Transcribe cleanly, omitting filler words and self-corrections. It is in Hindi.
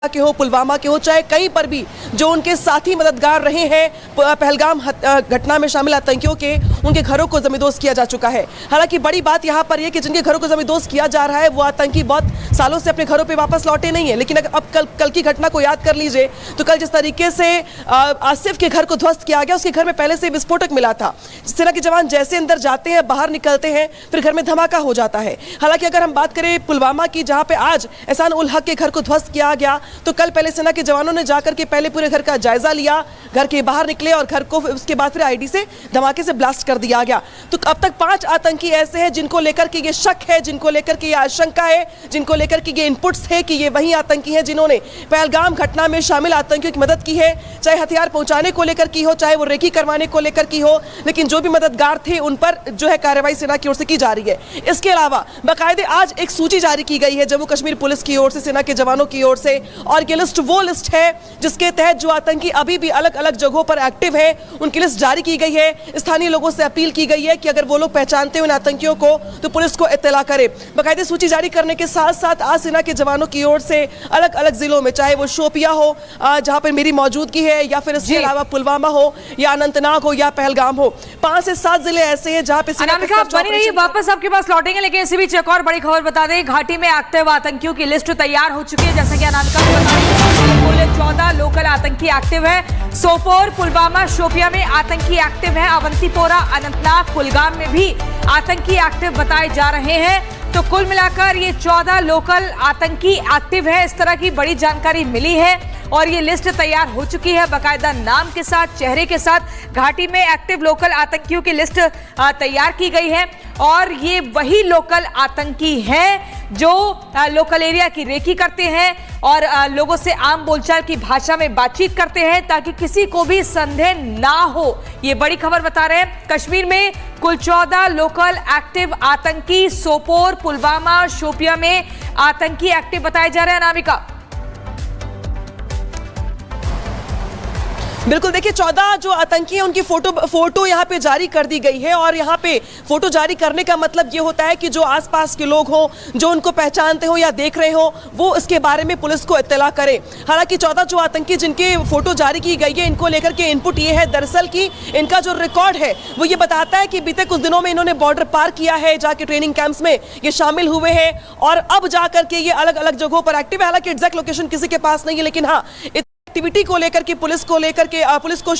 के हो, पुलवामा के हो, चाहे कहीं पर भी जो उनके साथी मददगार रहे हैं पहलगाम घटना में शामिल आतंकियों के, उनके घरों को जमींदोज किया जा चुका है। हालांकि बड़ी बात यहां पर यह कि जिनके घरों को जमींदोज किया जा रहा है वो आतंकी बहुत सालों से अपने घरों पे वापस लौटे नहीं है। लेकिन अब कल की घटना को याद कर लीजिए तो कल जिस तरीके से आसिफ के घर को ध्वस्त किया गया, उसके घर में पहले से विस्फोटक मिला था। सेना के जवान जैसे अंदर जाते हैं, बाहर निकलते हैं, फिर घर में धमाका हो जाता है। हालांकि अगर हम बात करें पुलवामा की, जहां पे आज एहसान उल हक के घर को ध्वस्त किया गया, तो कल पहले सेना के जवानों ने जाकर के पहले पूरे घर का जायजा लिया, घर के बाहर निकले और घर को उसके बाद फिर आईडी से धमाके से ब्लास्ट कर दिया गया। तो अब तक 5 आतंकी ऐसे हैं जिनको लेकर के ये शक है, जिनको लेकर के ये आशंका है, जिनको लेकर के ये इनपुट्स है कि ये वही आतंकी हैं जिन्होंने पहलगाम घटना में शामिल आतंकियों की मदद की है, चाहे हथियार पहुंचाने को लेकर की हो, चाहे वो रेकी करवाने को लेकर की हो। लेकिन जो भी मददगार थे उन पर जो है कार्रवाई सेना की ओर से की जा रही है। इसके अलावा बाकायदे आज एक सूची जारी की गई है जम्मू कश्मीर पुलिस की ओर से, सेना के जवानों की ओर से, और ये लिस्ट वो लिस्ट है जिसके तहत जो आतंकी अभी भी अलग अलग जगहों पर एक्टिव है उनकी लिस्ट जारी की गई है। स्थानीय लोगों से अपील की गई है कि अगर वो लोग पहचानते हैं उन आतंकियों को तो पुलिस को इत्तला करे। बाकायदे सूची जारी करने के साथ साथ आज सेना के जवानों की ओर से अलग अलग जिलों में, चाहे वो शोपिया हो जहां पर मेरी मौजूदगी है, या फिर इसके अलावा पुलवामा हो, या अनंतनाग हो, या पहलगाम हो, 5 से 7 जिले ऐसे हैं जहां पे बनी रही। वापस आपके पास लौटेंगे, लेकिन इसी बीच एक और बड़ी खबर बता दें। घाटी में एक्टिव आतंकियों की लिस्ट तैयार हो चुकी है। जैसा कि अनामिका को बता दें, कुल 14 लोकल आतंकी एक्टिव है। सोपोर, पुलवामा, शोपिया में आतंकी एक्टिव है। अवंतीपोरा, अनंतनाग, कुलगाम में भी आतंकी एक्टिव बताए जा रहे हैं। तो कुल मिलाकर ये 14 लोकल आतंकी एक्टिव है। इस तरह की बड़ी जानकारी मिली है और ये लिस्ट तैयार हो चुकी है, बाकायदा नाम के साथ, चेहरे के साथ। घाटी में एक्टिव लोकल आतंकियों की लिस्ट तैयार की गई है और ये वही लोकल आतंकी हैं जो लोकल एरिया की रेकी करते हैं और लोगों से आम बोलचाल की भाषा में बातचीत करते हैं ताकि किसी को भी संदेह ना हो। ये बड़ी खबर बता रहे हैं। कश्मीर में कुल 14 लोकल एक्टिव आतंकी, सोपोर, पुलवामा, शोपिया में आतंकी एक्टिव बताए जा रहे हैं। अनामिका, बिल्कुल, देखिए 14 जो आतंकी हैं उनकी फोटो यहाँ पे जारी कर दी गई है। और यहाँ पे फोटो जारी करने का मतलब ये होता है कि जो आसपास के लोग हों, जो उनको पहचानते हो या देख रहे हो, वो इसके बारे में पुलिस को इत्तला करें। हालांकि 14 जो आतंकी जिनके फोटो जारी की गई है, इनको लेकर के इनपुट ये है दरअसल कि इनका जो रिकॉर्ड है वो ये बताता है कि बीते कुछ दिनों में इन्होंने बॉर्डर पार किया है, जाके ट्रेनिंग कैंप्स में ये शामिल हुए हैं और अब जाकर के ये अलग अलग जगहों पर एक्टिव है। हालांकि एग्जैक्ट लोकेशन किसी के पास नहीं है, लेकिन हाँ एक्टिविटी को लेकर के पुलिस को